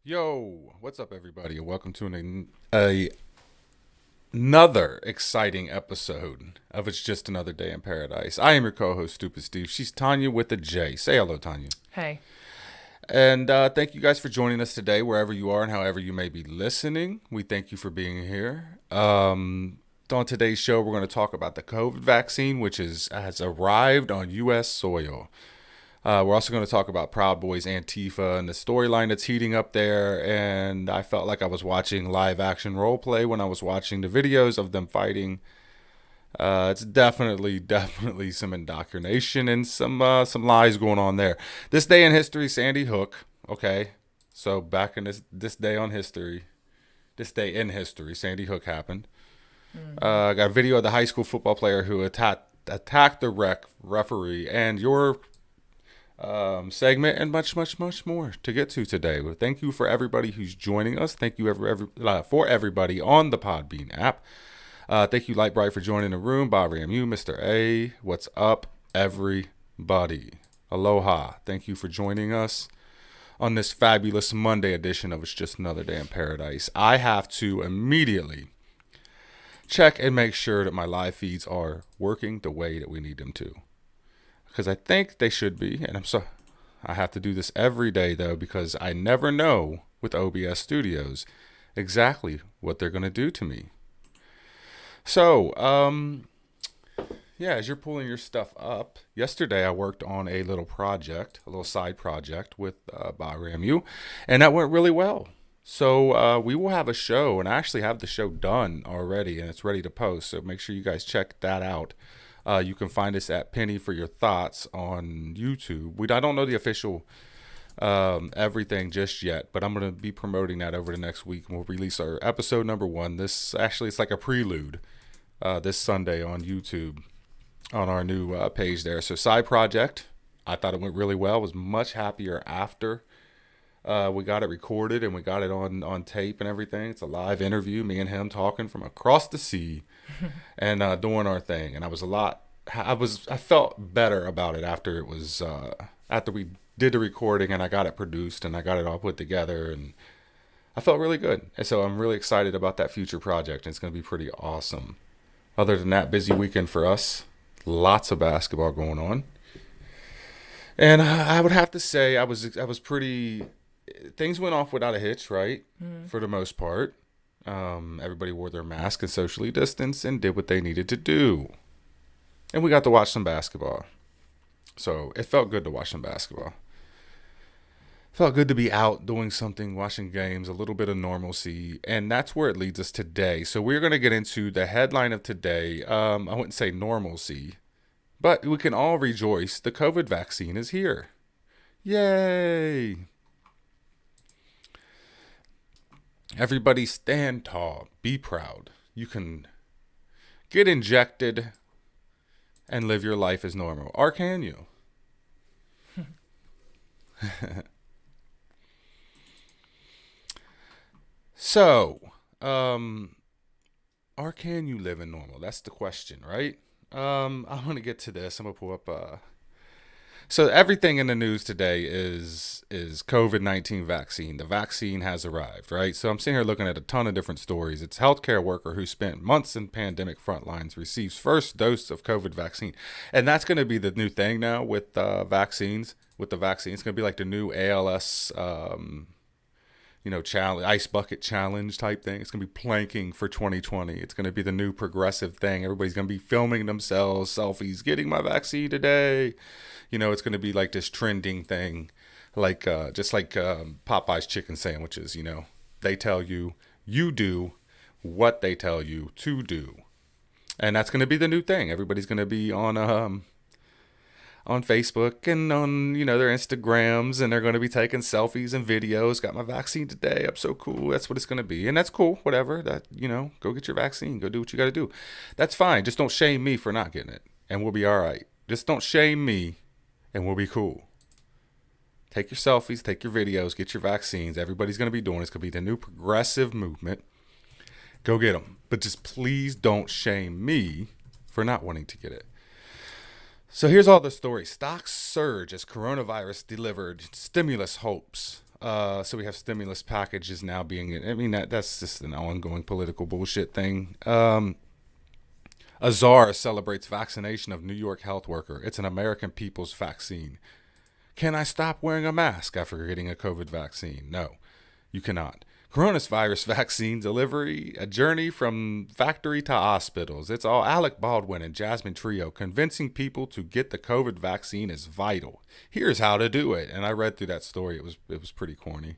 Yo, what's up, everybody, and welcome to another exciting episode of It's Just Another Day in Paradise. I am your co-host, Stupid Steve. She's Tanya with a J. Say hello, Tanya. Hey. And thank you guys for joining us today, wherever you are and however you may be listening. We thank you for being here. On today's show, we're going to talk about the COVID vaccine, which has arrived on U.S. soil. We're also going to talk about Proud Boys Antifa and the storyline that's heating up there. And I felt like I was watching live action role play when I was watching the videos of them fighting. It's definitely some indoctrination and some lies going on there. This day in history, Sandy Hook. Okay, so back in this day in history, Sandy Hook happened. I got a video of the high school football player who attacked the referee, and your segment, and much more to get to today. Well, thank you for everybody who's joining us. Thank you for everybody on the Podbean app. Thank you, Light Bright, for joining the room. Bob Ramu, Mr. A, what's up, everybody? Aloha. Thank you for joining us on this fabulous Monday edition of It's Just Another Day in Paradise. I have to immediately check and make sure that my live feeds are working the way that we need them to, because I think they should be. And I have to do this every day, though, because I never know with OBS Studios exactly what they're going to do to me. So, as you're pulling your stuff up, yesterday I worked on a little side project with Bob Ramu, and that went really well. So we will have a show, and I actually have the show done already, and it's ready to post. So make sure you guys check that out. You can find us at Penny for Your Thoughts on YouTube. I don't know the official everything just yet, but I'm going to be promoting that over the next week. We'll release our episode number 1. It's like a prelude this Sunday on YouTube on our new page there. So side project, I thought it went really well. I was much happier after we got it recorded and we got it on tape and everything. It's a live interview, me and him talking from across the sea and doing our thing. And I felt better about it after it was after we did the recording and I got it produced and I got it all put together, and I felt really good. And so I'm really excited about that future project, and it's going to be pretty awesome. Other than that, busy weekend for us. Lots of basketball going on. And I would have to say I was pretty. Things went off without a hitch, right? For the most part. Everybody wore their mask and socially distanced and did what they needed to do. And we got to watch some basketball. So it felt good to watch some basketball. Felt good to be out doing something, watching games, a little bit of normalcy. And that's where it leads us today. So we're going to get into the headline of today. I wouldn't say normalcy, but we can all rejoice. The COVID vaccine is here. Yay! Everybody stand tall. Be proud. You can get injected and live your life as normal. Or can you? So, or can you live in normal? That's the question, right? I'm going to get to this. I'm going to pull up. So everything in the news today is COVID-19 vaccine. The vaccine has arrived, right? So I'm sitting here looking at a ton of different stories. It's healthcare worker who spent months in pandemic front lines receives first dose of COVID vaccine. And that's going to be the new thing now with vaccines. With the vaccine, it's going to be like the new ALS challenge, ice bucket challenge type thing. It's going to be planking for 2020. It's going to be the new progressive thing. Everybody's going to be filming themselves, selfies, getting my vaccine today. It's going to be like this trending thing, like just like Popeye's chicken sandwiches. They tell you do what they tell you to do. And that's going to be the new thing. Everybody's going to be on Facebook and on, their Instagrams, and they're going to be taking selfies and videos. Got my vaccine today. I'm so cool. That's what it's going to be. And that's cool. Whatever. Go get your vaccine. Go do what you got to do. That's fine. Just don't shame me for not getting it, and we'll be all right. Just don't shame me, and we'll be cool. Take your selfies, take your videos, get your vaccines. Everybody's going to be doing it. It's going to be the new progressive movement. Go get them. But just please don't shame me for not wanting to get it. So here's all the story. Stocks surge as coronavirus delivered stimulus hopes. So we have stimulus packages now being. I mean, that's just an ongoing political bullshit thing. A czar celebrates vaccination of New York health worker. It's an American people's vaccine. Can I stop wearing a mask after getting a COVID vaccine? No, you cannot. Coronavirus vaccine delivery, a journey from factory to hospitals. It's all Alec Baldwin and Jasmine Trio convincing people to get the COVID vaccine is vital. Here's how to do it. And I read through that story. It was pretty corny.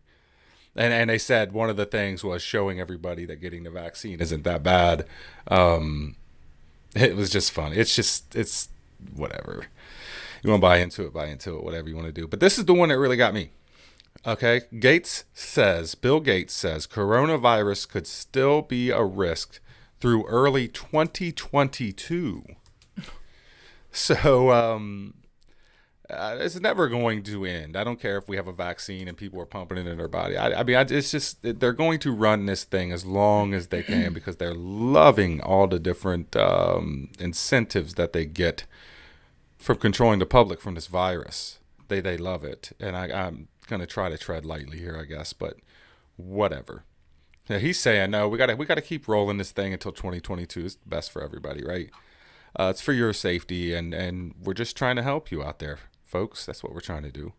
And they said one of the things was showing everybody that getting the vaccine isn't that bad. It was just fun. It's whatever. You want to buy into it, whatever you want to do. But this is the one that really got me. Okay. Bill Gates says coronavirus could still be a risk through early 2022. So, it's never going to end. I don't care if we have a vaccine and people are pumping it in their body. It's just, they're going to run this thing as long as they can because they're loving all the different incentives that they get from controlling the public from this virus. They love it. And I'm going to try to tread lightly here, I guess, but whatever. Yeah, he's saying, no, we got to keep rolling this thing until 2022 is best for everybody, right? It's for your safety, and we're just trying to help you out there, folks. That's what we're trying to do.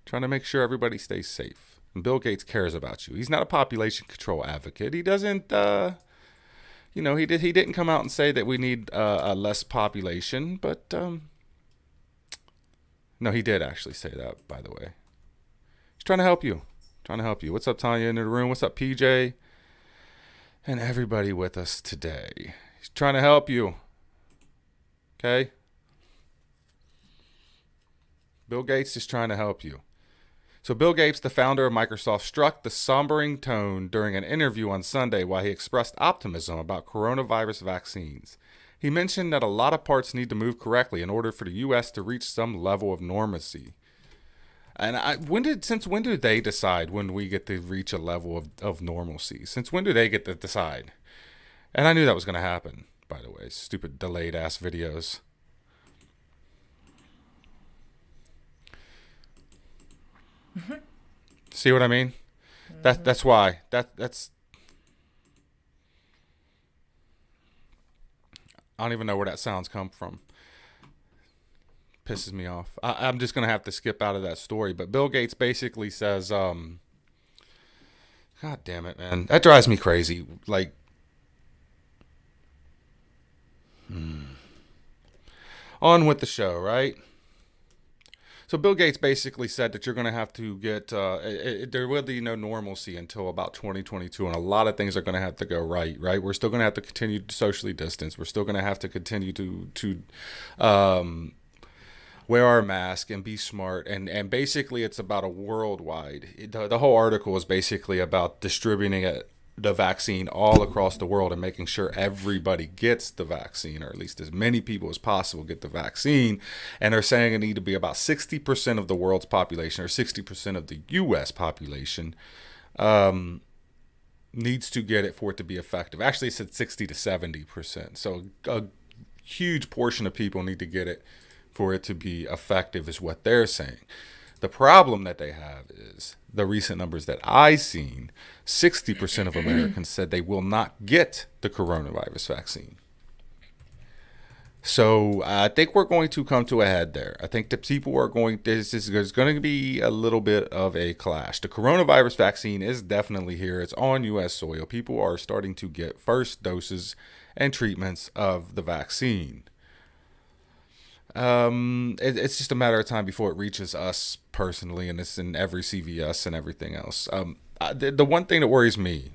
Trying to make sure everybody stays safe. And Bill Gates cares about you. He's not a population control advocate. He doesn't, he didn't come out and say that we need a less population, but no, he did actually say that, by the way. He's trying to help you. What's up, Tanya in the room? What's up, PJ? And everybody with us today. He's trying to help you. Okay? Bill Gates is trying to help you. So Bill Gates, the founder of Microsoft, struck the sombering tone during an interview on Sunday while he expressed optimism about coronavirus vaccines. He mentioned that a lot of parts need to move correctly in order for the U.S. to reach some level of normalcy. And since when do they decide when we get to reach a level of normalcy? Since when do they get to decide? And I knew that was going to happen, by the way. Stupid delayed ass videos. See what I mean? That's why. That's I don't even know where that sounds come from. Pisses me off. I'm just going to have to skip out of that story. But Bill Gates basically says, God damn it, man. That drives me crazy. Like, on with the show, right? So Bill Gates basically said that you're going to have to get, there will be no normalcy until about 2022, and a lot of things are going to have to go right? We're still going to have to continue to socially distance. We're still going to have to continue to wear our mask and be smart. And basically it's about a worldwide, the whole article is basically about distributing the vaccine all across the world and making sure everybody gets the vaccine, or at least as many people as possible get the vaccine. And they're saying it need to be about 60% of the world's population, or 60% of the U.S. population needs to get it for it to be effective. Actually, it said 60 to 70%. So a huge portion of people need to get it for it to be effective is what they're saying. The problem that they have is the recent numbers that I seen, 60% of Americans said they will not get the coronavirus vaccine. So I think we're going to come to a head there. I think that people are there's going to be a little bit of a clash. The coronavirus vaccine is definitely here. It's on U.S. soil. People are starting to get first doses and treatments of the vaccine. It's just a matter of time before it reaches us personally, and it's in every CVS and everything else. The one thing that worries me,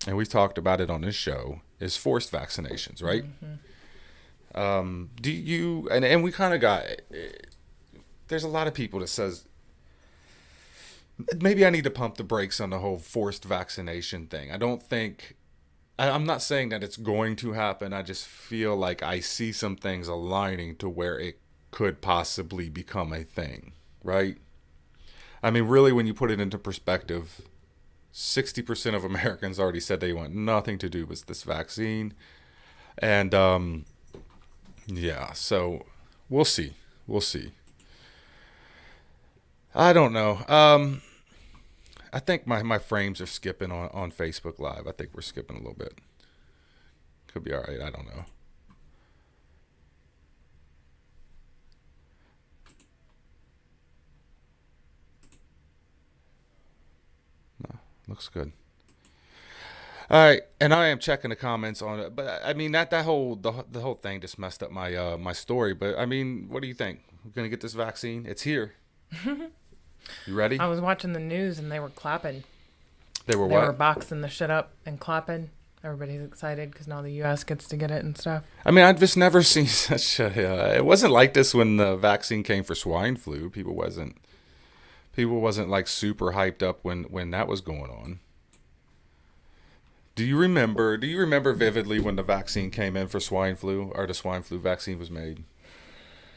and we've talked about it on this show, is forced vaccinations, right? Do you, and we kind of got, there's a lot of people that says, maybe I need to pump the brakes on the whole forced vaccination thing. I'm not saying that it's going to happen. I just feel like I see some things aligning to where it could possibly become a thing, right? I mean, really, when you put it into perspective, 60% of Americans already said they want nothing to do with this vaccine. And, yeah, so we'll see. I don't know. I think my frames are skipping on Facebook Live. I think we're skipping a little bit. Could be all right. I don't know. No, looks good. All right, and I am checking the comments on it, but I mean that the whole thing just messed up my story. But I mean, what do you think? We're gonna get this vaccine. It's here. You ready? I was watching the news and they were clapping. They were They what? were boxing the shit up and clapping. Everybody's excited because now the U.S. gets to get it and stuff. I mean, I've just never seen such a. It wasn't like this when the vaccine came for swine flu. People wasn't like super hyped up when that was going on. Do you remember? Do you remember vividly when the vaccine came in for swine flu, or the swine flu vaccine was made?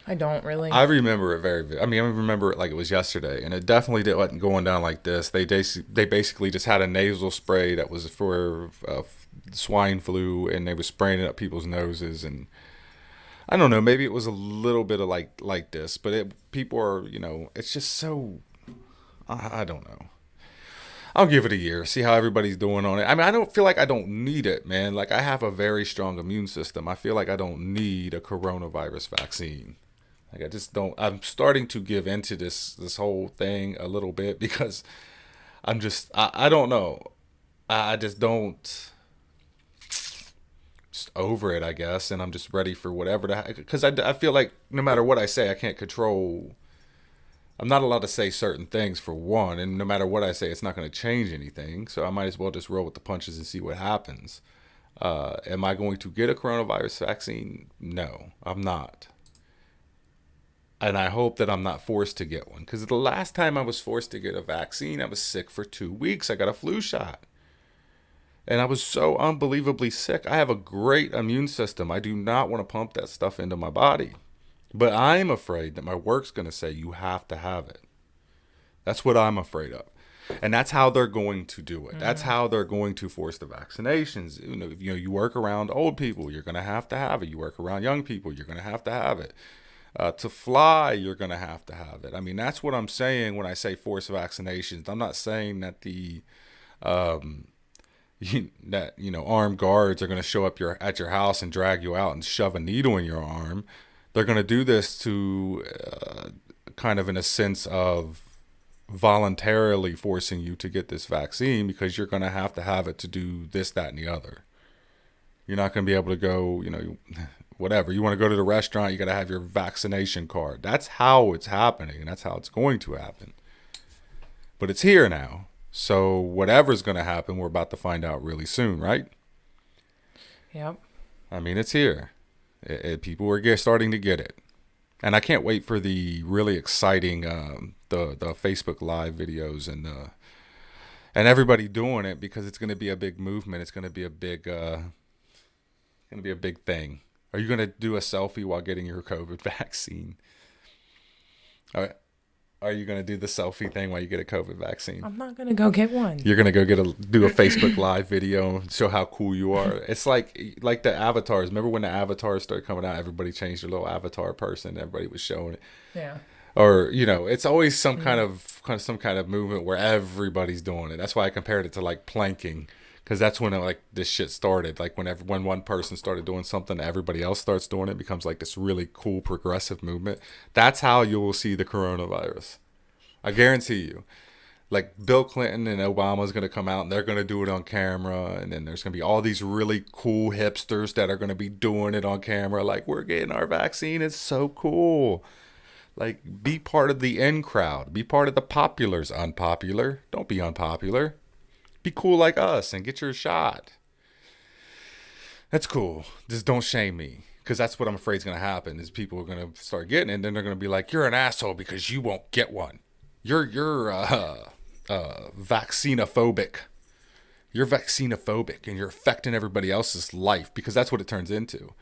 I don't really. I remember it I mean, I remember it like it was yesterday, and it definitely wasn't going down like this. They basically just had a nasal spray that was for swine flu, and they were spraying it up people's noses, and I don't know, maybe it was a little bit of like this, but people are, it's just so I don't know. I'll give it a year, see how everybody's doing on it. I mean, I don't feel like I don't need it, man. Like I have a very strong immune system. I feel like I don't need a coronavirus vaccine. Like I just don't. I'm starting to give into this whole thing a little bit because I don't know. I just don't. Just over it, I guess, and I'm just ready for whatever because I feel like no matter what I say, I can't control. I'm not allowed to say certain things for one, and no matter what I say, it's not going to change anything. So I might as well just roll with the punches and see what happens. Am I going to get a coronavirus vaccine? No, I'm not. And I hope that I'm not forced to get one. Because the last time I was forced to get a vaccine, I was sick for 2 weeks. I got a flu shot. And I was so unbelievably sick. I have a great immune system. I do not want to pump that stuff into my body. But I'm afraid that my work's going to say you have to have it. That's what I'm afraid of. And that's how they're going to do it. That's how they're going to force the vaccinations. You work around old people, you're going to have it. You work around young people, you're going to have it. To fly, you're going to have it. I mean, that's what I'm saying when I say forced vaccinations. I'm not saying that armed guards are going to show up at your house and drag you out and shove a needle in your arm. They're going to do this to kind of in a sense of voluntarily forcing you to get this vaccine because you're going to have it to do this, that, and the other. You're not going to be able to go, whatever. You want to go to the restaurant, you got to have your vaccination card. That's how it's happening, and that's how it's going to happen. But it's here now. So whatever's going to happen, we're about to find out really soon, right? Yep. I mean, it's here. People are starting to get it. And I can't wait for the really exciting the Facebook Live videos and everybody doing it because it's going to be a big movement. It's going to be a big thing. Are you going to do a selfie while getting your COVID vaccine? All right. Are you going to do the selfie thing while you get a COVID vaccine? I'm not going to go get one. You're going to go do a Facebook Live video and show how cool you are. It's like the avatars. Remember when the avatars started coming out? Everybody changed their little avatar person. Everybody was showing it. Yeah. Or, it's always some kind of movement where everybody's doing it. That's why I compared it to like planking. Because that's when this shit started. Like when one person started doing something, everybody else starts doing it. It becomes like this really cool progressive movement. That's how you will see the coronavirus. I guarantee you. Like Bill Clinton and Obama is going to come out and they're going to do it on camera. And then there's going to be all these really cool hipsters that are going to be doing it on camera. Like, we're getting our vaccine. It's so cool. Like, be part of the in crowd. Be part of the populars. Unpopular. Don't be unpopular. Be cool like us and get your shot. That's cool. Just don't shame me. Because that's what I'm afraid is going to happen is people are going to start getting it and then they're going to be like, you're an asshole because you won't get one. You're vaccinophobic. You're vaccinophobic and you're affecting everybody else's life because that's what it turns into.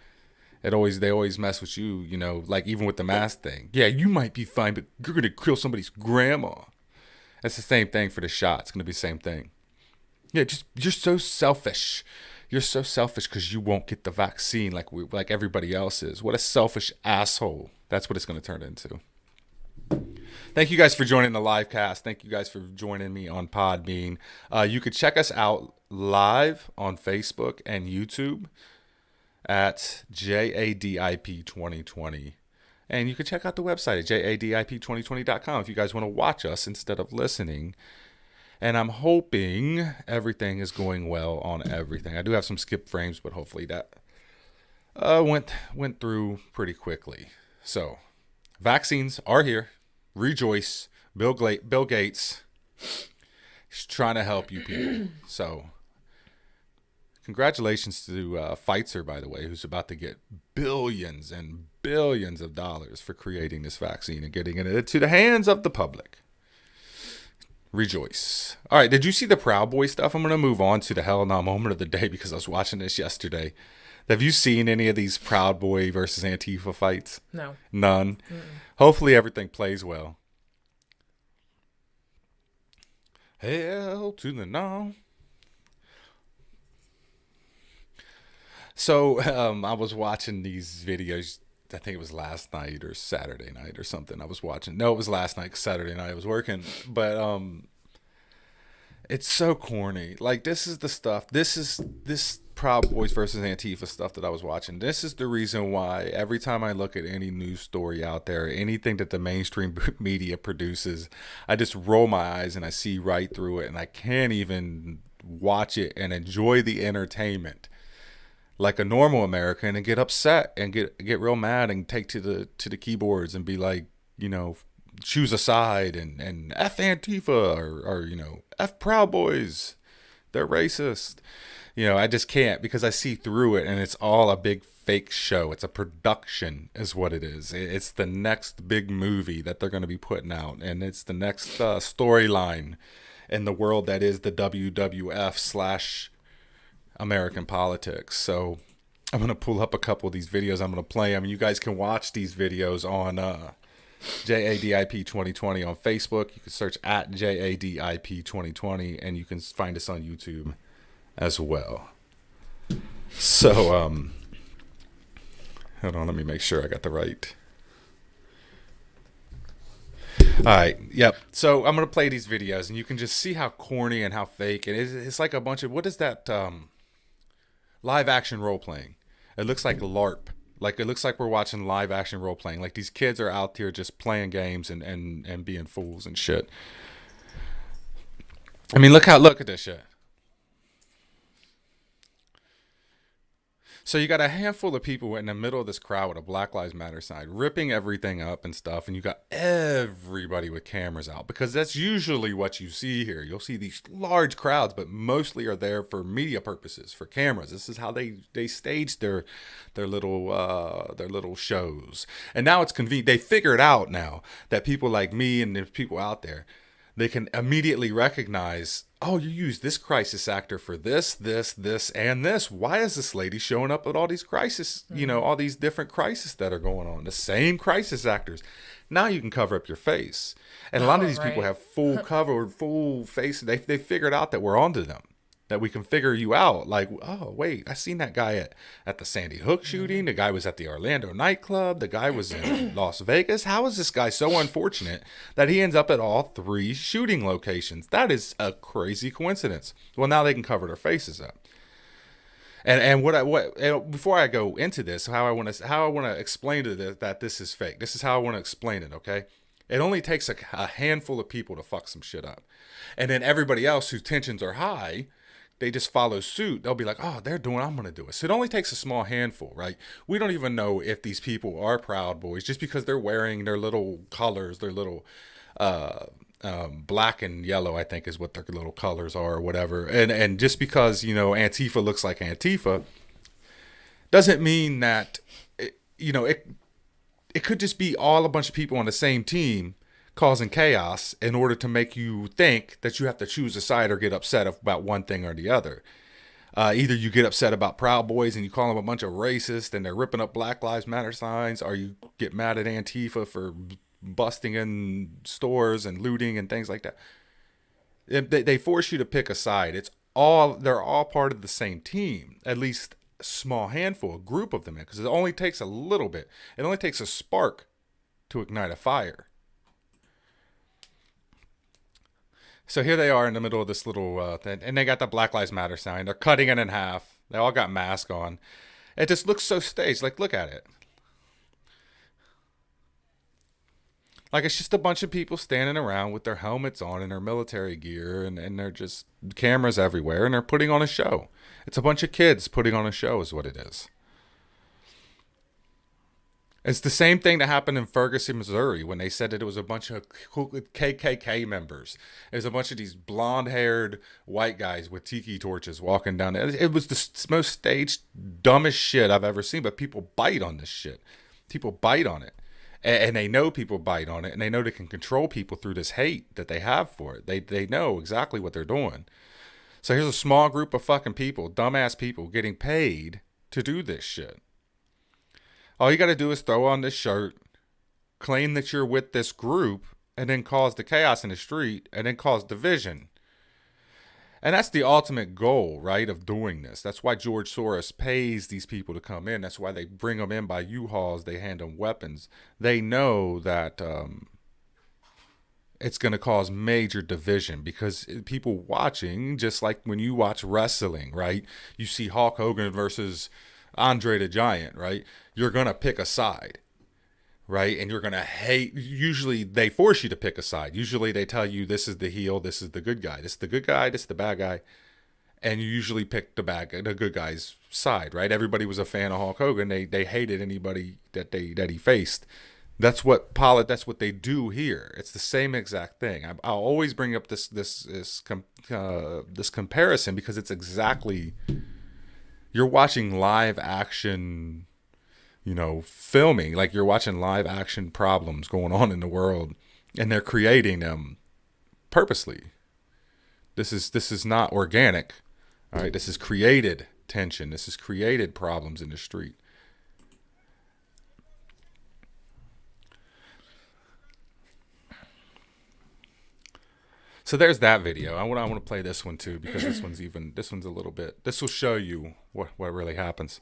They always mess with you, like even with the mask thing. Yeah, you might be fine, but you're going to kill somebody's grandma. That's the same thing for the shot. It's going to be the same thing. Yeah, you're so selfish. You're so selfish because you won't get the vaccine like everybody else is. What a selfish asshole. That's what it's going to turn into. Thank you guys for joining the live cast. Thank you guys for joining me on Podbean. You could check us out live on Facebook and YouTube at JADIP 2020. And you can check out the website at jadip2020.com if you guys want to watch us instead of listening. And I'm hoping everything is going well on everything. I do have some skip frames, but hopefully that went through pretty quickly. So, vaccines are here. Rejoice. Bill Gates is trying to help you people. So, congratulations to Pfizer, by the way, who's about to get billions and billions of dollars for creating this vaccine and getting it into the hands of the public. Rejoice. All right, did you see the Proud Boy stuff? I'm going to move on to the Hell No moment of the day because I was watching this yesterday. Have you seen any of these Proud Boy versus Antifa fights? No. None. Hopefully everything plays well. Hell to the no. So I was watching these videos. I think it was last night or Saturday night or something. I was watching. No, it was last night. Saturday night I was working. But it's so corny. Like, this is the stuff. This Proud Boys versus Antifa stuff that I was watching. This is the reason why every time I look at any news story out there, anything that the mainstream media produces, I just roll my eyes and I see right through it, and I can't even watch it and enjoy the entertainment like a normal American and get upset and get real mad and take to the keyboards and be like, choose a side and F Antifa or F Proud Boys. They're racist. I just can't, because I see through it and it's all a big fake show. It's a production is what it is. It's the next big movie that they're going to be putting out, and it's the next storyline in the world that is the WWF / American politics. So I'm going to pull up a couple of these videos. I'm going to play them. You guys can watch these videos on JADIP 2020 on Facebook. You can search at JADIP 2020, and you can find us on YouTube as well. So, hold on, let me make sure I got the right. All right, yep. So I'm going to play these videos, and you can just see how corny and how fake it is. It's like a bunch of, what is that, live action role playing. It looks like LARP. Like, it looks like we're watching live action role playing. Like, these kids are out here just playing games and being fools and shit. I mean, look at this shit. So you got a handful of people in the middle of this crowd with a Black Lives Matter sign, ripping everything up and stuff, and you got everybody with cameras out, because that's usually what you see here. You'll see these large crowds, but mostly are there for media purposes, for cameras. This is how they stage their little shows. And now it's convenient. They figured out now that people like me and there's people out there, they can immediately recognize, oh, you use this crisis actor for this, and this. Why is this lady showing up with all these crisis, all these different crises that are going on? The same crisis actors. Now you can cover up your face. And a lot of these people have full face. They figured out that we're onto them, that we can figure you out. Like, oh, wait, I seen that guy at the Sandy Hook shooting. The guy was at the Orlando nightclub. The guy was in Las Vegas. How is this guy so unfortunate that he ends up at all 3 shooting locations? That is a crazy coincidence. Well, now they can cover their faces up. And before I go into this, how I want to explain to this, that this is fake. This is how I want to explain it. Okay. It only takes a handful of people to fuck some shit up. And then everybody else whose tensions are high, they just follow suit. They'll be like, oh, they're doing, I'm going to do it. So it only takes a small handful, right? We don't even know if these people are Proud Boys just because they're wearing their little colors, their little black and yellow, I think is what their little colors are or whatever. And just because, Antifa looks like Antifa doesn't mean that, it could just be all a bunch of people on the same team causing chaos in order to make you think that you have to choose a side or get upset about one thing or the other. Either you get upset about Proud Boys and you call them a bunch of racists and they're ripping up Black Lives Matter signs, or you get mad at Antifa for busting in stores and looting and things like that. They force you to pick a side. They're all part of the same team, at least a small handful, a group of them, because it only takes a little bit. It only takes a spark to ignite a fire. So here they are in the middle of this little thing, and they got the Black Lives Matter sign. They're cutting it in half. They all got masks on. It just looks so staged. Like, look at it. Like, it's just a bunch of people standing around with their helmets on and their military gear, and they're just cameras everywhere, and they're putting on a show. It's a bunch of kids putting on a show, is what it is. It's the same thing that happened in Ferguson, Missouri, when they said that it was a bunch of KKK members. It was a bunch of these blonde-haired white guys with tiki torches walking down there. It was the most staged, dumbest shit I've ever seen, but people bite on this shit. People bite on it. And they know people bite on it, and they know they can control people through this hate that they have for it. They know exactly what they're doing. So here's a small group of fucking people, dumbass people, getting paid to do this shit. All you got to do is throw on this shirt, claim that you're with this group, and then cause the chaos in the street, and then cause division. And that's the ultimate goal, right, of doing this. That's why George Soros pays these people to come in. That's why they bring them in by U-Hauls. They hand them weapons. They know that it's going to cause major division because people watching, just like when you watch wrestling, right, you see Hulk Hogan versus Andre the Giant, right? You're going to pick a side, right? And you're going to hate. Usually they force you to pick a side. Usually they tell you this is the heel, this is the good guy. This is the good guy, this is the bad guy. And you usually pick the good guy's side, right? Everybody was a fan of Hulk Hogan. They hated anybody that he faced. That's what they do here. It's the same exact thing. I'll always bring up this comparison because it's exactly. You're watching live action, filming, like you're watching live action problems going on in the world, and they're creating them purposely. This is not organic. All right, this is created tension. This is created problems in the street. So there's that video. I want to play this one too because this one's a little bit. This will show you what really happens.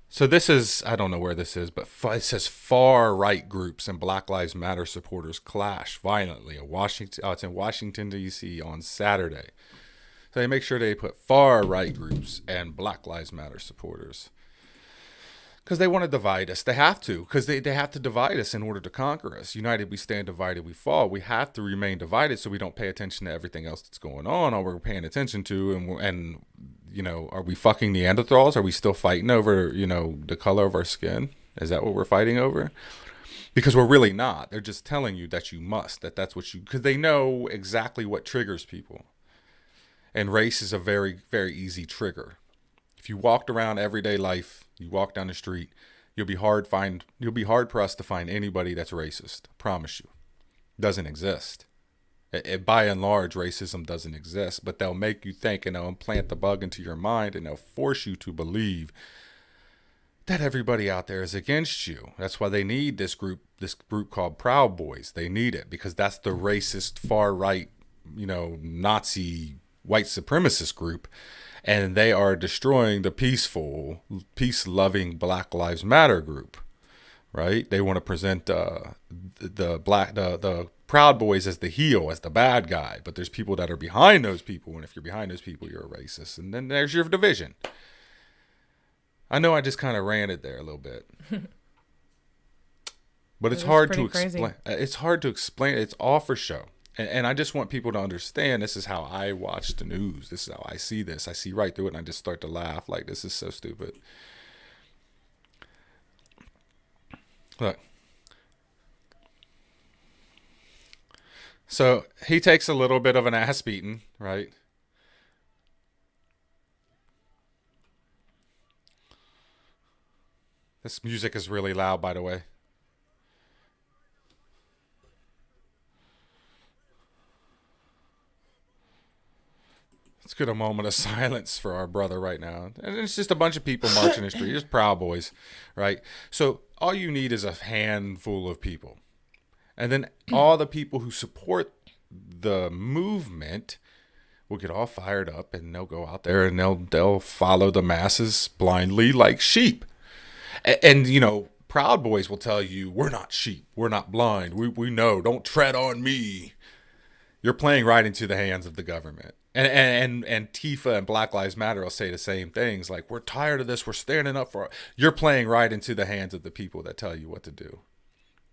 So this is, I don't know where this is, but it says far right groups and Black Lives Matter supporters clash violently at Washington. It's in Washington D.C. on Saturday. So they make sure they put far right groups and Black Lives Matter supporters. Because they want to divide us. They have to. Because they have to divide us in order to conquer us. United we stand, divided we fall. We have to remain divided so we don't pay attention to everything else that's going on. All we're paying attention to, and are we fucking Neanderthals? Are we still fighting over, the color of our skin? Is that what we're fighting over? Because we're really not. They're just telling you that you must. That's what you... Because they know exactly what triggers people. And race is a very, very easy trigger. If you walked around everyday life, you walk down the street, you'll be hard pressed to find anybody that's racist. I promise you. It doesn't exist. By and large, racism doesn't exist, but they'll make you think and they'll implant the bug into your mind and they'll force you to believe that everybody out there is against you. That's why they need this group called Proud Boys. They need it because that's the racist, far right, Nazi white supremacist group. And they are destroying the peaceful, peace-loving Black Lives Matter group, right? They want to present the Proud Boys as the heel, as the bad guy. But there's people that are behind those people, and if you're behind those people, you're a racist. And then there's your division. I know I just kind of ranted there a little bit, but it's hard to explain. It's hard to explain. It's all for show. And I just want people to understand this is how I watch the news. This is how I see this. I see right through it and I just start to laugh like this is so stupid. Look. So he takes a little bit of an ass beating, right? This music is really loud, by the way. Let's get a moment of silence for our brother right now. And it's just a bunch of people marching the street. Just Proud Boys, right? So all you need is a handful of people. And then all the people who support the movement will get all fired up and they'll go out there and they'll follow the masses blindly like sheep. And Proud Boys will tell you, we're not sheep. We're not blind. We know. Don't tread on me. You're playing right into the hands of the government. And Antifa and Black Lives Matter will say the same things. Like, we're tired of this. We're standing up for it. You're playing right into the hands of the people that tell you what to do.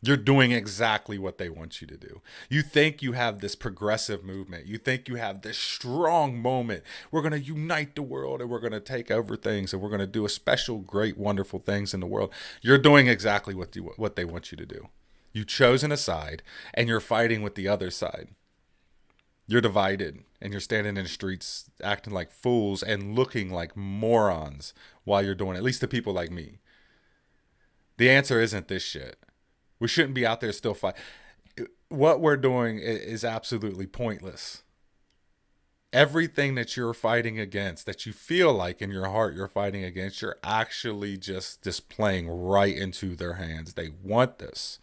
You're doing exactly what they want you to do. You think you have this progressive movement. You think you have this strong moment. We're going to unite the world and we're going to take over things and we're going to do a special, great, wonderful things in the world. You're doing exactly what they want you to do. You've chosen a side and you're fighting with the other side. You're divided and you're standing in the streets acting like fools and looking like morons while you're doing it, at least to people like me. The answer isn't this shit. We shouldn't be out there still fighting. What we're doing is absolutely pointless. Everything that you're fighting against, that you feel like in your heart you're fighting against, you're actually just playing right into their hands. They want this.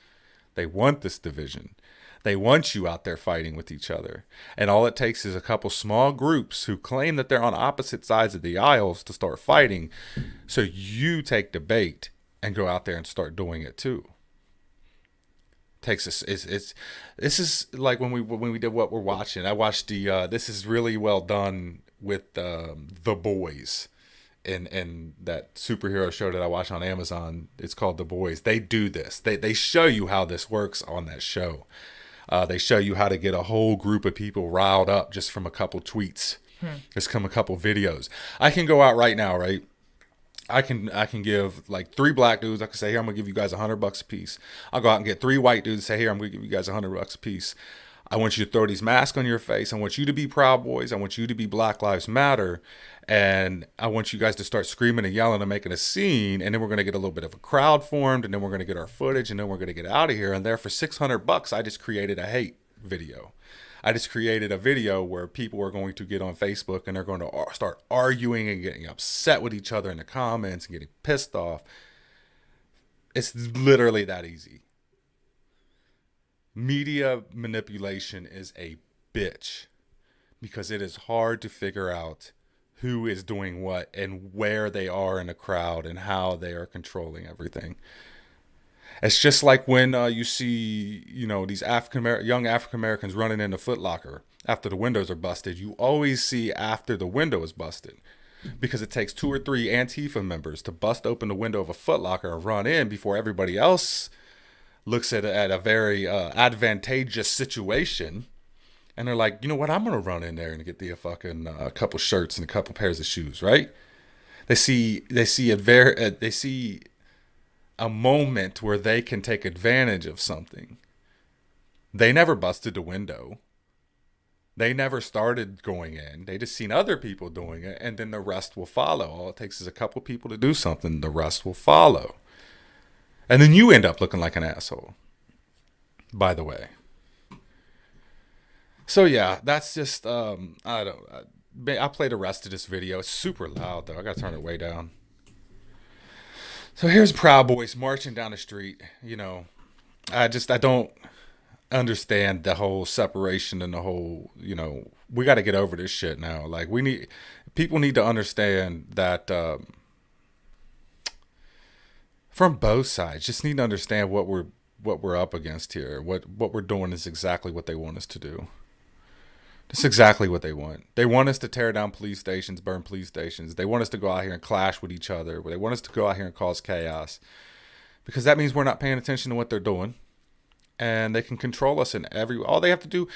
They want this division. They want you out there fighting with each other. And all it takes is a couple small groups who claim that they're on opposite sides of the aisles to start fighting. So you take the bait and go out there and start doing it too. Takes us. This is like when we did what we're watching. I watched this is really well done with The Boys. And that superhero show that I watch on Amazon, it's called The Boys. They do this. They show you how this works on that show. They show you how to get a whole group of people riled up just from a couple tweets. Just from a couple videos. I can go out right now, right? I can give like 3 black dudes. I can say, here, I'm gonna give you guys $100 a piece. I'll go out and get 3 white dudes and say, here, I'm gonna give you guys $100 a piece. I want you to throw these masks on your face. I want you to be Proud Boys. I want you to be Black Lives Matter. And I want you guys to start screaming and yelling and making a scene. And then we're going to get a little bit of a crowd formed. And then we're going to get our footage. And then we're going to get out of here. And there for $600, I just created a hate video. I just created a video where people are going to get on Facebook and they're going to start arguing and getting upset with each other in the comments and getting pissed off. It's literally that easy. Media manipulation is a bitch because it is hard to figure out who is doing what and where they are in a crowd and how they are controlling everything. It's just like when you see, these young African Americans running into Foot Locker after the windows are busted. You always see after the window is busted because it takes 2 or 3 Antifa members to bust open the window of a Foot Locker and run in before everybody else looks at a very advantageous situation, and they're like, you know what? I'm gonna run in there and get the fucking a couple shirts and a couple pairs of shoes, right? They see a moment where they can take advantage of something. They never busted the window. They never started going in. They just seen other people doing it, and then the rest will follow. All it takes is a couple people to do something. The rest will follow. And then you end up looking like an asshole, by the way. So yeah, that's just, I play the rest of this video. It's super loud though. I gotta turn it way down. So here's Proud Boys marching down the street. I don't understand the whole separation and the whole, we got to get over this shit now. Like people need to understand that, from both sides, just need to understand what we're up against here. What we're doing is exactly what they want us to do. That's exactly what they want. They want us to tear down police stations, burn police stations. They want us to go out here and clash with each other. They want us to go out here and cause chaos. Because that means we're not paying attention to what they're doing. And they can control us in all they have to do,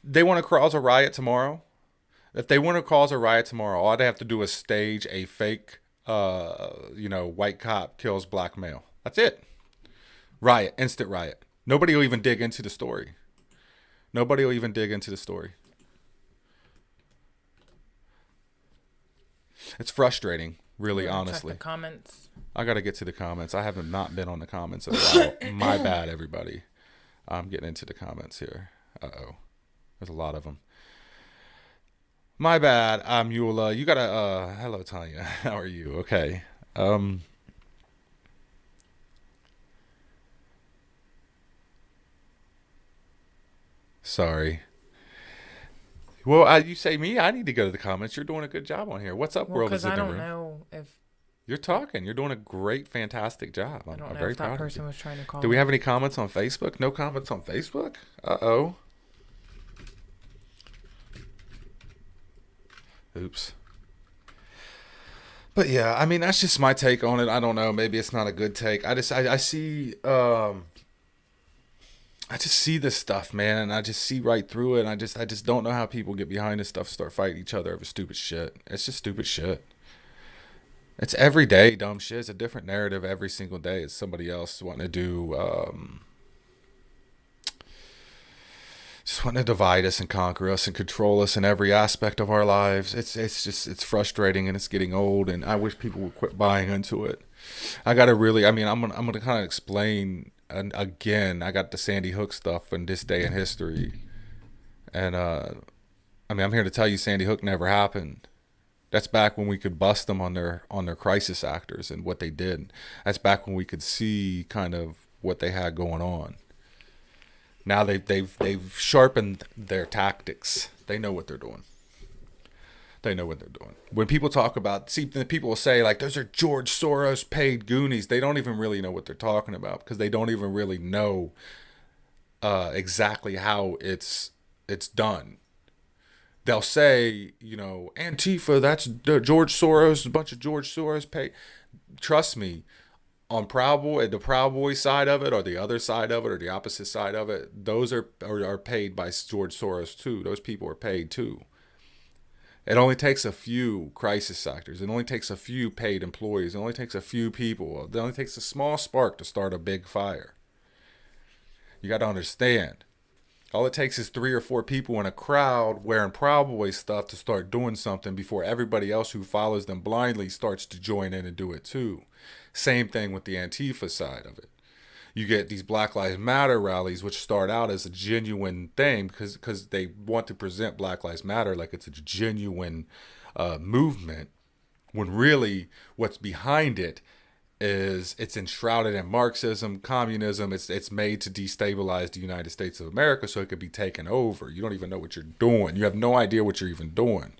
they want to cause a riot tomorrow. If they want to cause a riot tomorrow, all they have to do is stage a fake white cop kills black male. That's it. Riot, instant riot. Nobody will even dig into the story. It's frustrating, really, honestly. Check the comments. I got to get to the comments. I haven't not been on the comments in a while. My bad, everybody. I'm getting into the comments here. Uh-oh. There's a lot of them. My bad. I'm Eula. You got to, hello, Tanya. How are you? Okay. Sorry. Well, you say me. I need to go to the comments. You're doing a good job on here. What's up, Well, world is because in I the don't room? know if You're talking. You're doing a great, fantastic job. I don't I'm know very if that proud of person you. was trying to call Do we me. have any comments on Facebook? No comments on Facebook? Uh-oh. Oops. But yeah, I mean, that's just my take on it. I don't know. Maybe it's not a good take. I see, I just see this stuff, man, and I just see right through it. And I just don't know how people get behind this stuff, start fighting each other over stupid shit. It's just stupid shit. It's everyday dumb shit. It's a different narrative every single day. It's somebody else wanting to do, just wanting to divide us and conquer us and control us in every aspect of our lives. It's frustrating and it's getting old. And I wish people would quit buying into it. I gotta really. I mean, I'm gonna kind of explain. And again, I got the Sandy Hook stuff in this day in history, and I mean, I'm here to tell you, Sandy Hook never happened. That's back when we could bust them on their crisis actors and what they did. That's back when we could see kind of what they had going on. Now they've sharpened their tactics. They know what they're doing. They know what they're doing. When people talk about, see, people will say like, those are George Soros paid Goonies. They don't even really know what they're talking about because they don't even really know exactly how it's done. They'll say, you know, Antifa, that's the George Soros, a bunch of George Soros paid. Trust me, on Proud Boy, the Proud Boy side of it, or the other side of it, or the opposite side of it, those are paid by George Soros too. Those people are paid too. It only takes a few crisis actors. It only takes a few paid employees. It only takes a few people. It only takes a small spark to start a big fire. You got to understand. All it takes is 3 or 4 people in a crowd wearing Proud Boy stuff to start doing something before everybody else who follows them blindly starts to join in and do it too. Same thing with the Antifa side of it. You get these Black Lives Matter rallies, which start out as a genuine thing because they want to present Black Lives Matter like it's a genuine movement, when really what's behind it is it's enshrouded in Marxism, communism. It's made to destabilize the United States of America so it could be taken over. You don't even know what you're doing. You have no idea what you're even doing.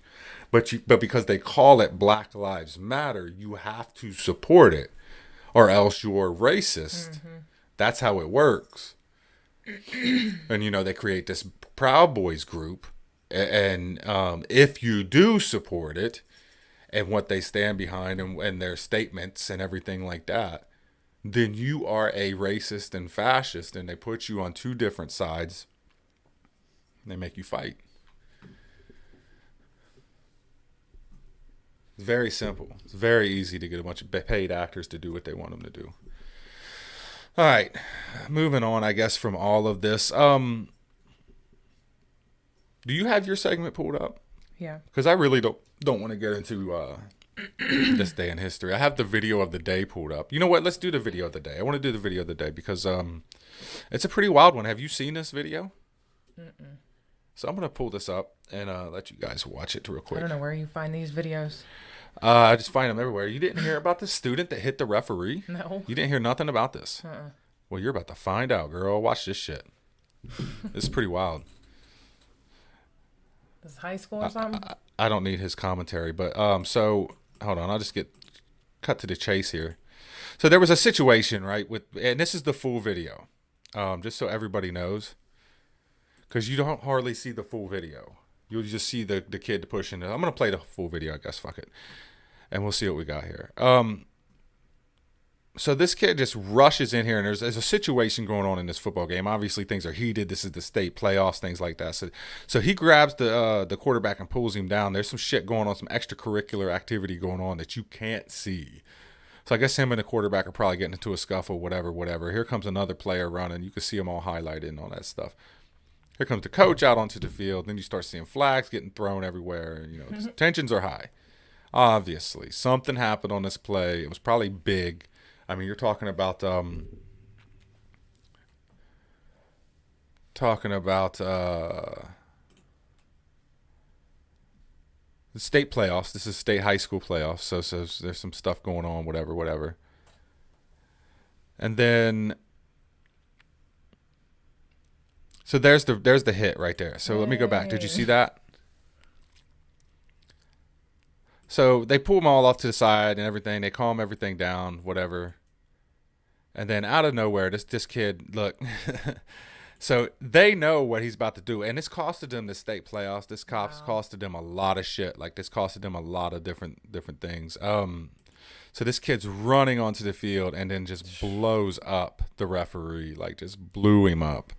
But because they call it Black Lives Matter, you have to support it, or else you're racist. Mm-hmm. That's how it works. And, you know, they create this Proud Boys group. And if you do support it and what they stand behind and their statements and everything like that, then you are a racist and fascist. And they put you on 2 different sides. And they make you fight. It's very simple. It's very easy to get a bunch of paid actors to do what they want them to do. All right, moving on, I guess, from all of this. Do you have your segment pulled up? Yeah. Because I really don't want to get into this day in history. I have the video of the day pulled up. You know what? Let's do the video of the day. I want to do the video of the day because it's a pretty wild one. Have you seen this video? Mm-mm. So I'm going to pull this up and let you guys watch it real quick. I don't know where you find these videos. I just find them everywhere. You didn't hear about this student that hit the referee? No. You didn't hear nothing about this? Well, you're about to find out, girl. Watch this shit. This is pretty wild. This is high school or something? I don't need his commentary, but so hold on. I'll just get cut to the chase here. So there was a situation, right, and this is the full video, just so everybody knows, because you don't hardly see the full video. You'll just see the kid pushing it. I'm gonna play the full video, I guess. Fuck it, and we'll see what we got here. So this kid just rushes in here, and there's a situation going on in this football game. Obviously, things are heated. This is the state playoffs, things like that. So he grabs the quarterback and pulls him down. There's some shit going on, some extracurricular activity going on that you can't see. So I guess him and the quarterback are probably getting into a scuffle, whatever. Here comes another player running. You can see them all highlighted and all that stuff. Here comes the coach out onto the field. Then you start seeing flags getting thrown everywhere. You know, tensions are high. Obviously, something happened on this play. It was probably big. I mean, you're talking about the state playoffs. This is state high school playoffs. So there's some stuff going on, whatever. And then, so there's the hit right there. So let me go back. Did you see that? So they pull them all off to the side and everything. They calm everything down, whatever. And then out of nowhere, this kid, look. So they know what he's about to do, and this costed them the state playoffs. This cops costed them a lot of shit. Like, this costed them a lot of different things. So this kid's running onto the field and then just blows up the referee, like just blew him up.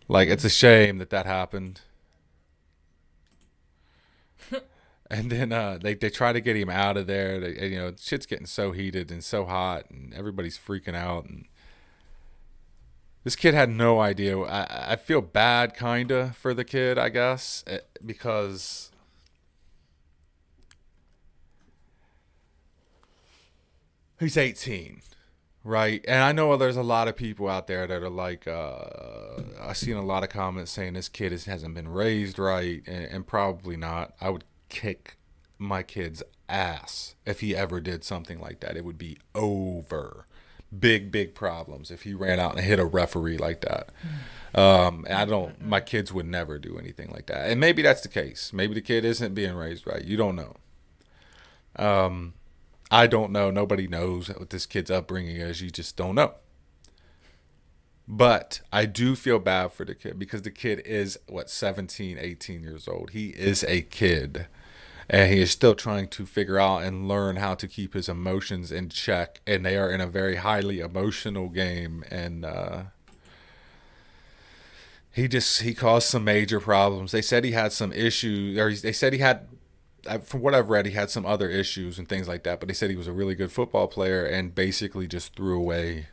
Like, it's a shame that happened. And then they try to get him out of there. Shit's getting so heated and so hot, and everybody's freaking out. And this kid had no idea. I feel bad, kinda, for the kid, I guess, because he's 18, right? And I know there's a lot of people out there that are like, I've seen a lot of comments saying this kid hasn't been raised right, and probably not. I would kick my kid's ass if he ever did something like that. It would be over. Big problems if he ran out and hit a referee like that. And my kids would never do anything like that. And maybe that's the case. Maybe the kid isn't being raised right. You don't know. I don't know. Nobody knows what this kid's upbringing is. You just don't know. But I do feel bad for the kid because the kid is, 17, 18 years old. He is a kid. And he is still trying to figure out and learn how to keep his emotions in check. And they are in a very highly emotional game. And he caused some major problems. They said he had some issues, or they said he had, from what I've read, he had some other issues and things like that. But they said he was a really good football player and basically just threw away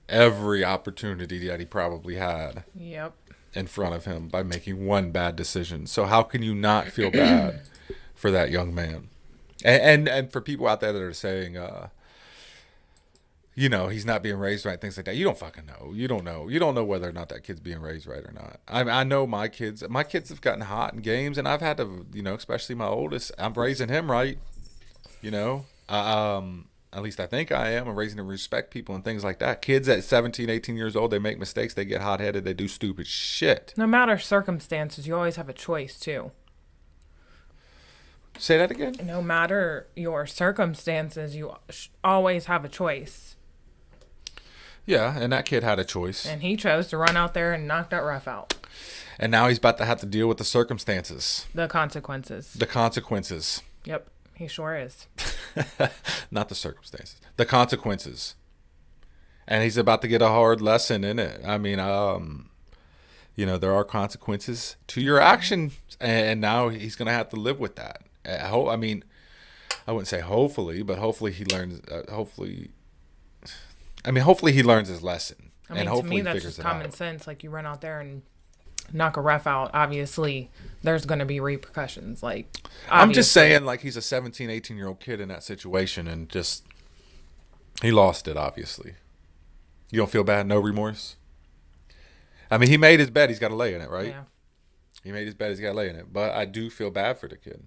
every opportunity that he probably had. Yep. In front of him by making one bad decision. So how can you not feel bad for that young man? And for people out there that are saying, he's not being raised right, things like that. You don't fucking know. You don't know. You don't know whether or not that kid's being raised right or not. I know my kids have gotten hot in games, and I've had to, especially my oldest, I'm raising him right. At least I think I am. I'm raising to respect people and things like that. Kids at 17, 18 years old, they make mistakes. They get hot-headed. They do stupid shit. No matter circumstances, you always have a choice, too. Say that again? No matter your circumstances, you always have a choice. Yeah, and that kid had a choice. And he chose to run out there and knock that ref out. And now he's about to have to deal with the circumstances. The consequences. The consequences. Yep, he sure is. Not the circumstances. The consequences. And he's about to get a hard lesson in it. I mean, there are consequences to your actions, and now he's going to have to live with that. I wouldn't say hopefully, but hopefully he learns. Hopefully he learns his lesson. And to me, that's just common sense. Like, you run out there and knock a ref out, obviously there's going to be repercussions. Like, I'm just saying, like, he's a 17, 18-year-old kid in that situation, and just he lost it. Obviously, you don't feel bad, no remorse. I mean, he made his bed, he's got to lay in it, right? Yeah. He made his bed, he's got to lay in it. But I do feel bad for the kid.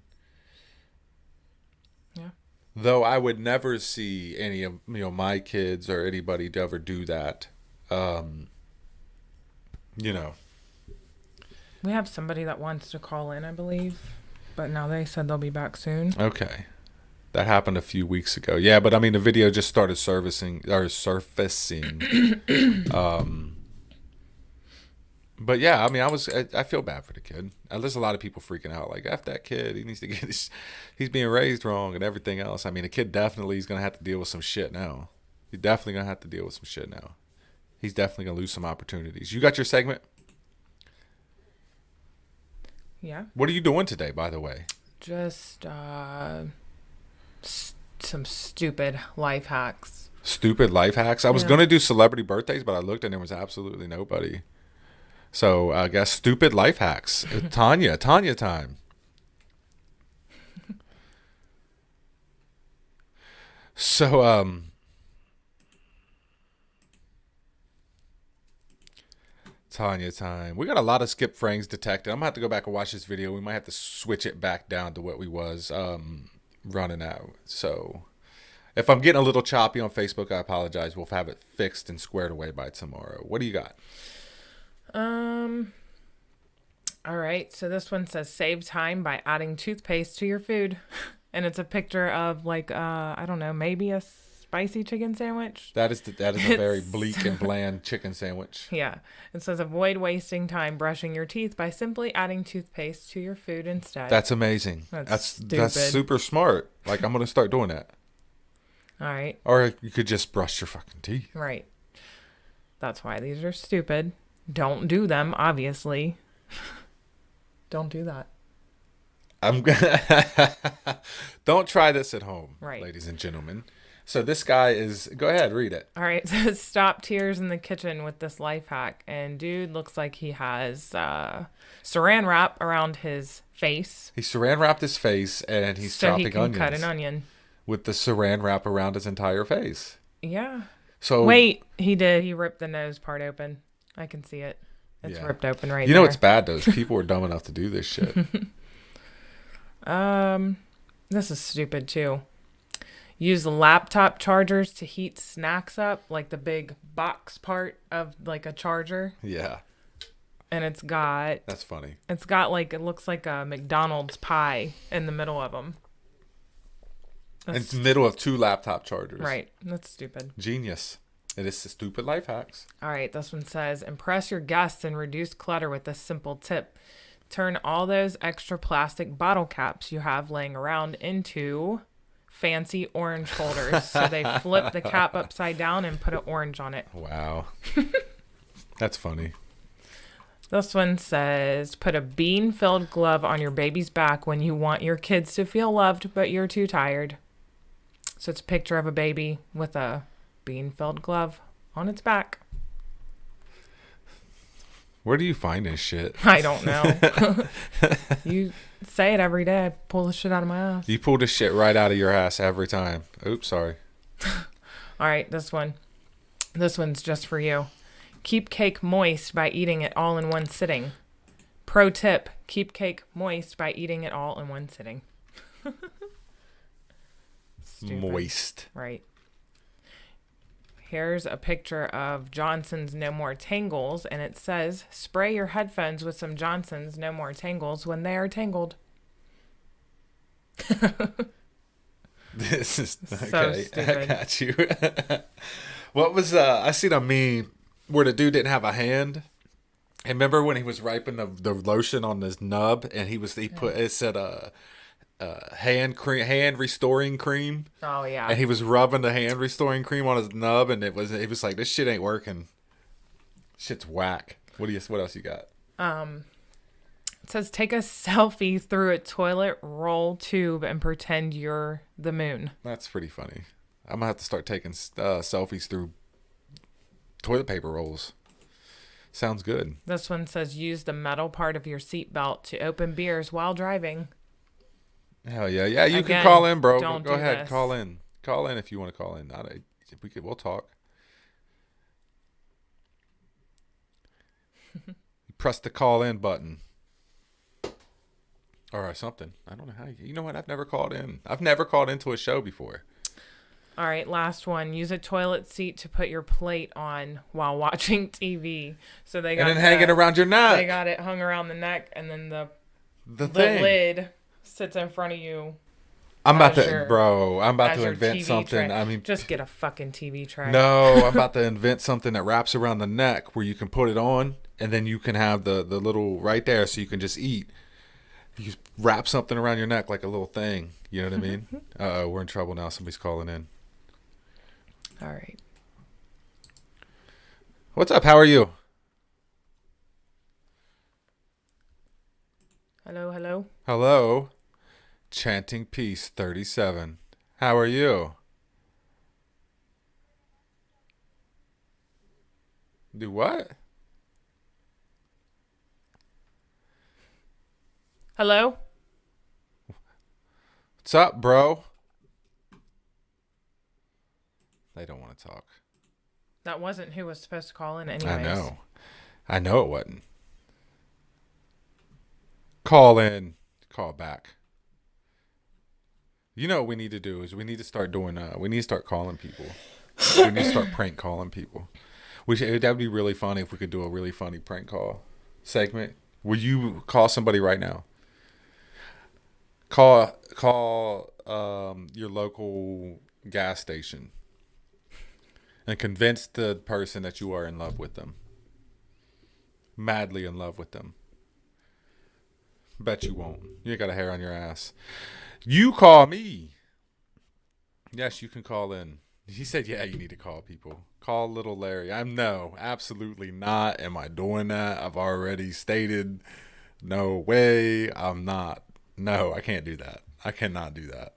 Yeah. Though I would never see any of my kids or anybody to ever do that. We have somebody that wants to call in, I believe, but now they said they'll be back soon. Okay. That happened a few weeks ago. Yeah, but I mean, the video just started surfacing. But yeah, I mean, I feel bad for the kid. There's a lot of people freaking out, like, F that kid. He needs to he's being raised wrong and everything else. I mean, the kid definitely is going to have to deal with some shit now. He's definitely going to have to deal with some shit now. He's definitely going to lose some opportunities. You got your segment? Yeah. What are you doing today, by the way? Just some stupid life hacks. Stupid life hacks? I was going to do celebrity birthdays, but I looked and there was absolutely nobody. So I guess stupid life hacks. Tanya time. So Tanya time. We got a lot of skip frames detected. I'm gonna have to go back and watch this video. We might have to switch it back down to what we was running out. So if I'm getting a little choppy on Facebook, I apologize. We'll have it fixed and squared away by tomorrow. What do you got? All right. So this one says save time by adding toothpaste to your food. And it's a picture of like, I don't know, maybe a spicy chicken sandwich. That is a very bleak and bland chicken sandwich. Yeah. It says avoid wasting time brushing your teeth by simply adding toothpaste to your food instead. That's amazing. That's super smart. Like, I'm going to start doing that. All right. Or you could just brush your fucking teeth. Right. That's why these are stupid. Don't do them, obviously. Don't do that. I'm gonna don't try this at home, Right. ladies and gentlemen. So this guy is, go ahead, read it. All right. It says stop tears in the kitchen with this life hack. And dude looks like he has saran wrap around his face. He saran wrapped his face and he's so chopping he can onions cut an onion. with the saran wrap around his entire face. Yeah. So wait, he did. He ripped the nose part open. I can see it. It's ripped open right You there. know what's bad though? Is people are dumb enough to do this shit. This is stupid too. Use laptop chargers to heat snacks up, like the big box part of like a charger. Yeah. And it's got like, it looks like a McDonald's pie in the middle of them. It's in the middle of two laptop chargers. Right. That's stupid. Genius. It is stupid life hacks. All right. This one says, impress your guests and reduce clutter with this simple tip. Turn all those extra plastic bottle caps you have laying around into fancy orange holders. So they flip the cap upside down and put an orange on it. Wow. That's funny. This one says, put a bean-filled glove on your baby's back when you want your kids to feel loved, but you're too tired. So it's a picture of a baby with a bean-filled glove on its back. Where do you find this shit? I don't know. You say it every day. I pull the shit out of my ass. You pull this shit right out of your ass every time. Oops, sorry. All right, this one. This one's just for you. Keep cake moist by eating it all in one sitting. Pro tip, keep cake moist by eating it all in one sitting. Moist. Right. Here's a picture of Johnson's No More Tangles, and it says, spray your headphones with some Johnson's No More Tangles when they are tangled. This is So okay. stupid. I got you. What was I seen a meme where the dude didn't have a hand. And remember when he was wiping the lotion on his nub, and it said hand restoring cream. Oh yeah. And he was rubbing the hand restoring cream on his nub, and it was like, this shit ain't working. Shit's whack. What else you got? It says take a selfie through a toilet roll tube and pretend you're the moon. That's pretty funny. I'm gonna have to start taking selfies through toilet paper rolls. Sounds good. This one says use the metal part of your seatbelt to open beers while driving. Hell yeah, yeah. You Again, can call in, bro. don't Go do ahead, this. call in. Call in if you want to call in. We'll talk. You press the call in button. Or something. I don't know how. You know what? I've never called in. I've never called into a show before. All right, last one. Use a toilet seat to put your plate on while watching TV. So they got And then hang it around your neck. They got it hung around the neck, and then the thing. lid sits in front of you. I'm about as to, your- bro. I'm about as to your invent TV something. tray. I mean, Just get a fucking TV tray. no, I'm about to invent something that wraps around the neck where you can put it on, and then you can have the little right there, so you can just eat. You wrap something around your neck like a little thing. You know what I mean? Uh-oh, we're in trouble now. Somebody's calling in. All right. What's up? How are you? Hello, hello. Hello. Chanting Peace 37. How are you? Do what? Hello? What's up, bro? They don't want to talk. That wasn't who was supposed to call in anyways. I know. I know it wasn't. Call in. Call back. You know what we need to do is we need to start doing, we need to start calling people. We need to start prank calling people. That would be really funny if we could do a really funny prank call segment. Will you call somebody right now? Call your local gas station and convince the person that you are in love with them. Madly in love with them. Bet you won't. You ain't got a hair on your ass. You call me. Yes, you can call in. He said, yeah, you need to call people. Call little Larry. No, absolutely not. Am I doing that? I've already stated, no way. I'm not. No, I can't do that. I cannot do that.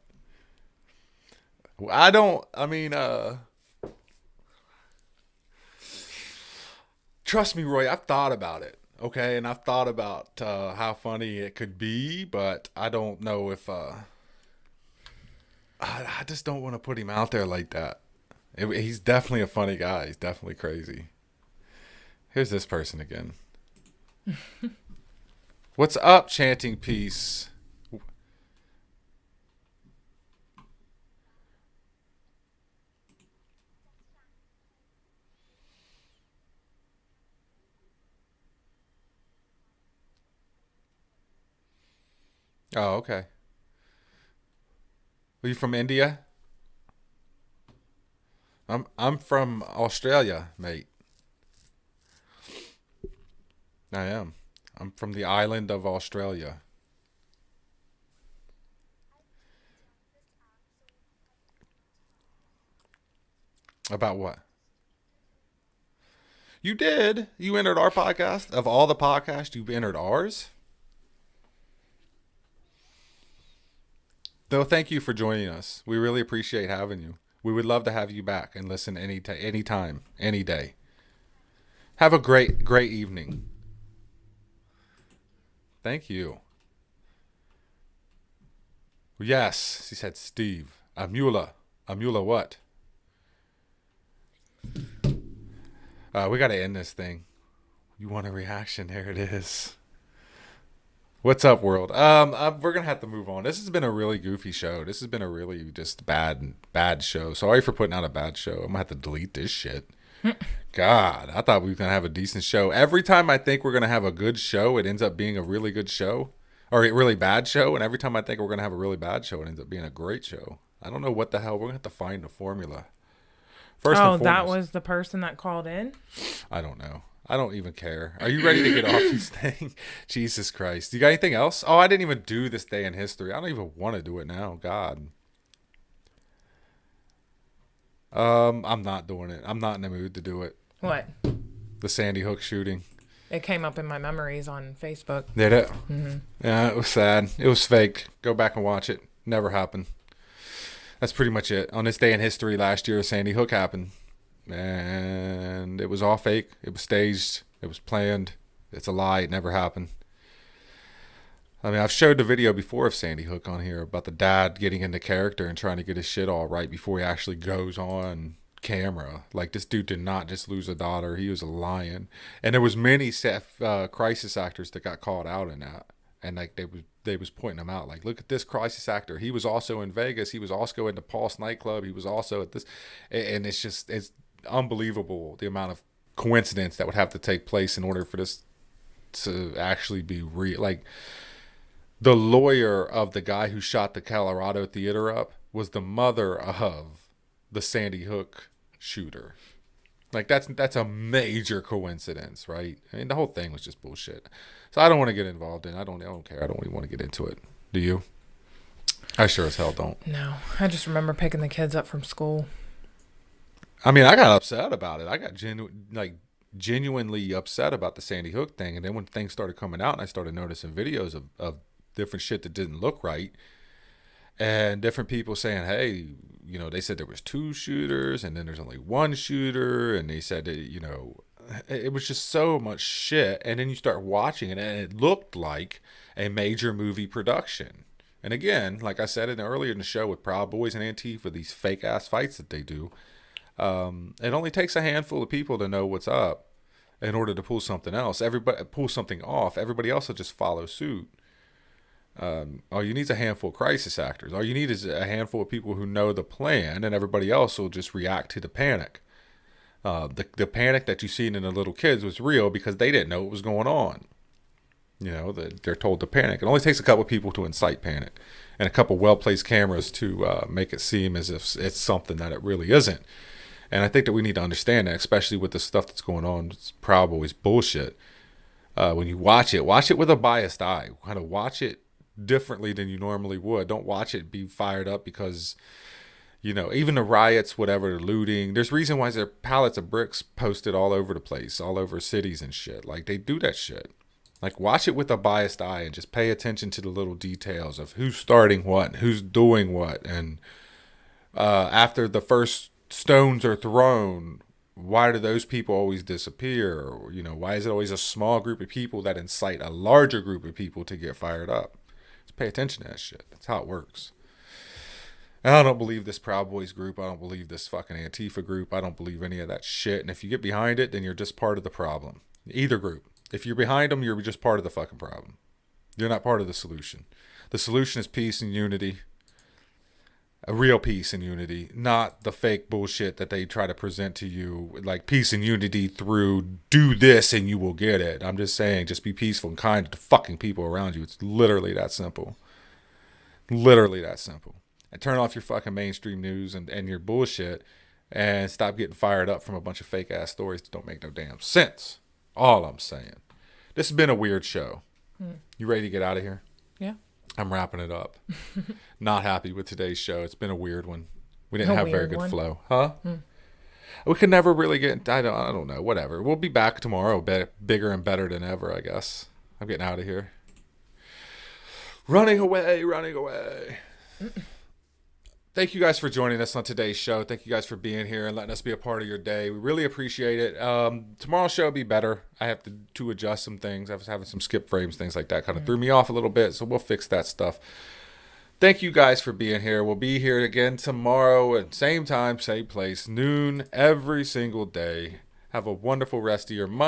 Trust me, Roy, I've thought about it. Okay, and I've thought about how funny it could be, but I don't know if I just don't want to put him out there like that. He's definitely a funny guy. He's definitely crazy. Here's this person again. What's up, chanting peace? Oh, okay. Are you from India? I'm from Australia, mate. I am. I'm from the island of Australia. About what? You did. You entered our podcast. Of all the podcasts, you entered ours. Though, thank you for joining us. We really appreciate having you. We would love to have you back and listen anytime, any day. Have a great evening. Thank you. Yes, she said Steve. Amula. Amula what? We got to end this thing. You want a reaction? There it is. What's up, world? We're gonna have to move on. This has been a really goofy show. This has been a really just bad show. Sorry for putting out a bad show. I'm gonna have to delete this shit. God, I thought we were gonna have a decent show. Every time I think we're gonna have a good show, it ends up being a really good show, or a really bad show. And every time I think we're gonna have a really bad show, it ends up being a great show. I don't know what the hell. We're gonna have to find a formula. First and That foremost, was the person that called in? I don't know. I don't even care. Are you ready to get off this thing? Jesus Christ. You got anything else? Oh, I didn't even do this day in history. I don't even want to do it now. God. I'm not doing it. I'm not in the mood to do it. What? The Sandy Hook shooting. It came up in my memories on Facebook. Did it? Mm-hmm. Yeah, it was sad. It was fake. Go back and watch it. Never happened. That's pretty much it. On this day in history last year, Sandy Hook happened. And it was all fake. It was staged. It was planned. It's a lie. It never happened. I mean, I've showed the video before of Sandy Hook on here about the dad getting into character and trying to get his shit all right before he actually goes on camera. Like, this dude did not just lose a daughter. He was a lion. And there was many crisis actors that got called out in that. And like they was pointing them out. Like, look at this crisis actor. He was also in Vegas. He was also in the Pulse nightclub. He was also at this. And it's unbelievable the amount of coincidence that would have to take place in order for this to actually be real. Like, the lawyer of the guy who shot the Colorado theater up was the mother of the Sandy Hook shooter. Like, that's a major coincidence, right? I mean, the whole thing was just bullshit. So I don't want to get involved in it. I don't care. I don't even want to get into it. Do you? I sure as hell don't. No, I just remember picking the kids up from school. I mean, I got upset about it. I got genuinely upset about the Sandy Hook thing. And then when things started coming out and I started noticing videos of different shit that didn't look right, and different people saying, hey, they said there was 2 shooters and then there's only 1 shooter, and they said that, it was just so much shit. And then you start watching it and it looked like a major movie production. And again, like I said earlier in the show with Proud Boys and Antifa, these fake ass fights that they do, it only takes a handful of people to know what's up in order to pull something else. Everybody pull something off. Everybody else will just follow suit. All you need is a handful of crisis actors. All you need is a handful of people who know the plan, and everybody else will just react to the panic. The panic that you seen in the little kids was real because they didn't know what was going on. You know, they're told to panic. It only takes a couple people to incite panic, and a couple well-placed cameras to make it seem as if it's something that it really isn't. And I think that we need to understand that, especially with the stuff that's going on. It's Proud Boys bullshit. When you watch it with a biased eye. Kind of watch it differently than you normally would. Don't watch it be fired up because, you know, even the riots, whatever, the looting. There's reason why there are pallets of bricks posted all over the place, all over cities and shit. Like, they do that shit. Like, watch it with a biased eye and just pay attention to the little details of who's starting what, who's doing what. And after the first stones are thrown, why do those people always disappear? Or, you know, why is it always a small group of people that incite a larger group of people to get fired up? Just pay attention to that shit. That's how it works. And I don't believe this Proud Boys group. I don't believe this fucking Antifa group. I don't believe any of that shit. And if you get behind it, then you're just part of the problem. Either group. If you're behind them, you're just part of the fucking problem. You're not part of the solution. The solution is peace and unity. A real peace and unity, not the fake bullshit that they try to present to you, like peace and unity through do this and you will get it. I'm just saying, just be peaceful and kind to the fucking people around you. It's literally that simple. Literally that simple. And turn off your fucking mainstream news and your bullshit and stop getting fired up from a bunch of fake ass stories that don't make no damn sense. All I'm saying. This has been a weird show. You ready to get out of here? Yeah. I'm wrapping it up. Not happy with today's show. It's been a weird one. We didn't have very good flow. Huh? We could never really get, I don't know, whatever. We'll be back tomorrow, bigger and better than ever, I guess. I'm getting out of here. Running away. Thank you guys for joining us on today's show. Thank you guys for being here and letting us be a part of your day. We really appreciate it. Tomorrow's show will be better. I have to adjust some things. I was having some skip frames, things like that. Kind of threw me off a little bit, so we'll fix that stuff. Thank you guys for being here. We'll be here again tomorrow at same time, same place, noon, every single day. Have a wonderful rest of your Monday.